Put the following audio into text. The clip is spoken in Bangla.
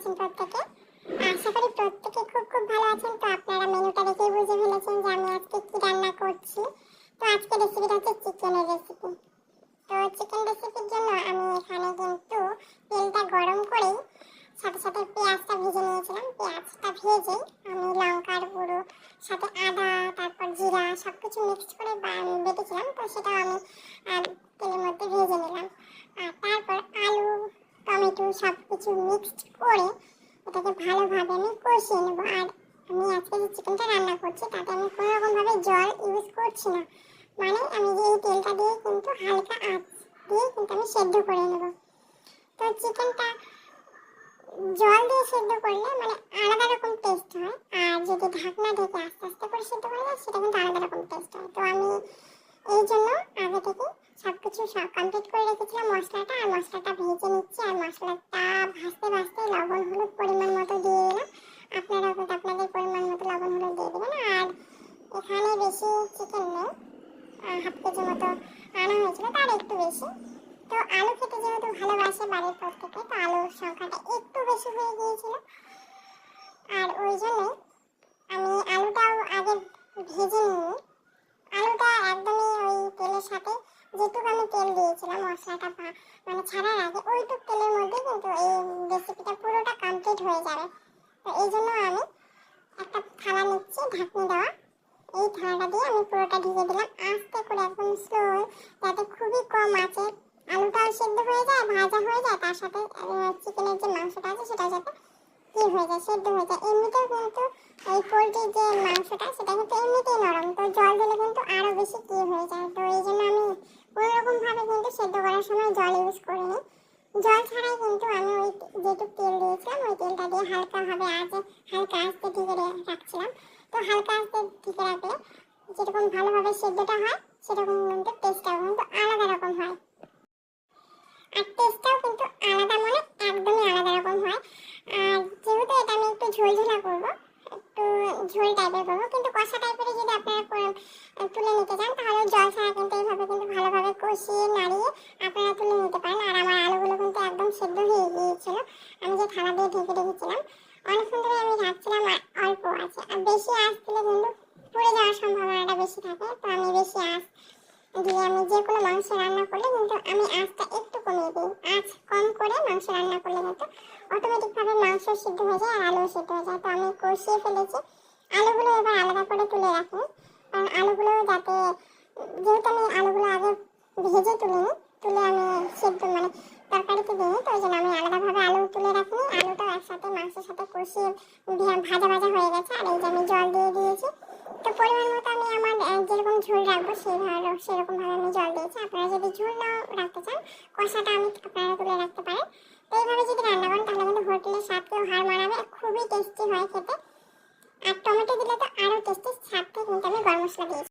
আছেন প্রত্যেকে? আশা করি প্রত্যেকে খুব খুব ভালো আছেন। তো আপনারা মেনুটা দেখেই বুঝে ফেলেছেন যে আমি আজকে কি রান্না করছি। তো আজকে রেসিপিটা হচ্ছে চিকেনের রেসিপি। তো চিকেন রেসিপির জন্য আমি এখানে কিন্তু তেলটা গরম করেই সাথে সাথে পেঁয়াজটা ভেজে নিয়েছিলাম। পেঁয়াজটা ভেজে আমি লঙ্কার গুঁড়ো সাথে আদা তারপর জিরা সব কিছু মিক্সড করে বেটেছিলাম। তো সেটা আমি তেলের মধ্যে ভেজে নিলাম। আর তারপর আলু টমেটো সব কিছু মিক্সড করে এটাকে ভালোভাবে আমি কষিয়ে নেবো। আর আমি আজকে যে চিকেনটা রান্না করছি তাতে আমি কোনো রকমভাবে জল ইউজ করছি না, মানে আমি যে এই তেলটা দিয়ে কিন্তু হালকা আঁচ দিয়ে কিন্তু আমি সেদ্ধ করে নেব। তো চিকেনটা জল দিয়ে সেদ্ধ করলে মানে আলাদা রকম টেস্ট হয়, আর যদি ঢাকনা ঢেকে আস্তে আস্তে করে সেদ্ধ করা যায় সেটা কিন্তু আলাদা রকম টেস্ট হয়। তো আমি এই জন্য আগে থেকে সব কিছু কমপ্লিট করে রেখেছিলাম মশলাটা, আর মশলাটা ভেজে নিচ্ছি। আর মশলাটা ভাজতে ভাজতে লবণ হলুদ পরিমাণ মতো দিয়ে দিলাম। আপনারাও কিন্তু আপনাদের পরিমাণ মতো লবণ হলুদ দিয়ে দেবেন। আর এখানে বেশি চিকেন নেই, হাফ কেজি মতো আনা হয়েছিল, তার একটু বেশি। তো আলু খেতে যেহেতু ভালোবাসে বাড়ির প্রত্যেকে, তো আলুর সংখ্যাটা একটু বেশি হয়ে গিয়েছিল। আর ওই জন্যই আমি আলুটাও আগে ভেজে নিই। আলুটা একদমই ওই তেলের সাথে যেটুকু আমি তেল দিয়েছিলাম মশলাটা মানে ছাড়ার আগে ওইটুকু তেলের মধ্যে কিন্তু এই রেসিপিটা পুরোটা কমপ্লিট হয়ে যাবে। তো এই জন্য আমি একটা থালা নিচ্ছি ঢাকনি দেওয়া। এই থালাটা দিয়ে আমি পুরোটা ঢেকে দিলাম আস্তে করে, একদম স্লো, যাতে খুবই কম আঁচে আলুটাও সেদ্ধ হয়ে যায়, ভাজা হয়ে যায়, তার সাথে চিকেনের যে মাংসটা আছে সেটা যাতে কি হয়ে যায়, সেদ্ধ হয়ে যায়। এমনিতেও কিন্তু এই পোলট্রির যে মাংসটা সেটা কিন্তু এমনিতেই নরম, তো জল দিলে কিন্তু আরও বেশি কি হয়ে যায়। তো এই জন্য আমি কোনোরকমভাবে কিন্তু সেদ্ধ করার সময় জল ইউজ করিনি। জল ছাড়াই কিন্তু আমি ওই যেটুকু তেল দিয়েছিলাম ওই তেলটা দিয়ে হালকাভাবে হালকা আঁচে ঢেকে রাখছিলাম। তো হালকা আঁচে ঢেকে রাখলে যেরকম ভালোভাবে সেদ্ধটা হয় সেরকম কিন্তু টেস্টটাও কিন্তু আলাদা রকম হয়। আর টেস্টটাও কিন্তু আলাদা, মানে একদমই আলাদা রকম হয়। আর যেহেতু এটা আমি একটু ঝোলঝোলা করবো, একটু ঝোল টাইপের করবো, কিন্তু কষা টাইপের যদি আপনারা তুলে নিতে চান তাহলে জল ছাড়া কিন্তু এইভাবে কিন্তু ভালোভাবে কষিয়ে নাড়িয়ে আপনারা তুলে নিতে পারেন। আর আমার আলুগুলো কিন্তু একদম সেদ্ধ হয়ে গিয়েছিল, আমি যে থালা দিয়ে ঢেকে রেখেছিলাম অনেকক্ষণ ধরে আমি রাখছিলাম, অল্প আছে। আর বেশি আঁচ দিলে কিন্তু পুড়ে যাওয়ার সম্ভাবনাটা বেশি থাকে। তো আমি বেশি আঁচ দিয়ে আমি যে কোনো মাংস রান্না করলে কিন্তু আমি আঁচটা একটু কমিয়ে দিই। আঁচ কম করে মাংস রান্না করলে কিন্তু অটোমেটিকভাবে মাংস সিদ্ধ হয়ে যায় আর আলু সিদ্ধ হয়ে যায়। তো আমি কষিয়ে ফেলেছি, আলুগুলো এবার আলাদা করে তুলে রাখি। কারণ আলুগুলো যাতে, যেহেতু আমি আলুগুলো আগে ভেজে তুলে আমি সেদ্ধ মানে তরকারিতে দিই, তো ওই জন্য আমি আলাদাভাবে আলু তুলে রাখিনি। আলুটাও একসাথে মাংসের সাথে কষিয়ে ভাজা ভাজা হয়ে গেছে। আর এই যে আমি জল দিয়ে দিয়েছি। তো পরিমাণ মতো আমি আমার যেরকম ঝোল রাখবো সেরকমভাবে আমি জল দিয়েছি। আপনারা যদি ঝোল না রাখতে চান কষাটা আপনারা তুলে রাখতে পারেন। তো এইভাবে যদি রান্না করেন তাহলে কিন্তু হোটেলের স্বাদকেও হার মানাবে, খুবই টেস্টি হয় খেতে। আর টমেটো দিলে তো আরও টেস্টি, সাথে কিন্তু আমি গরম মশলা দিয়েছি।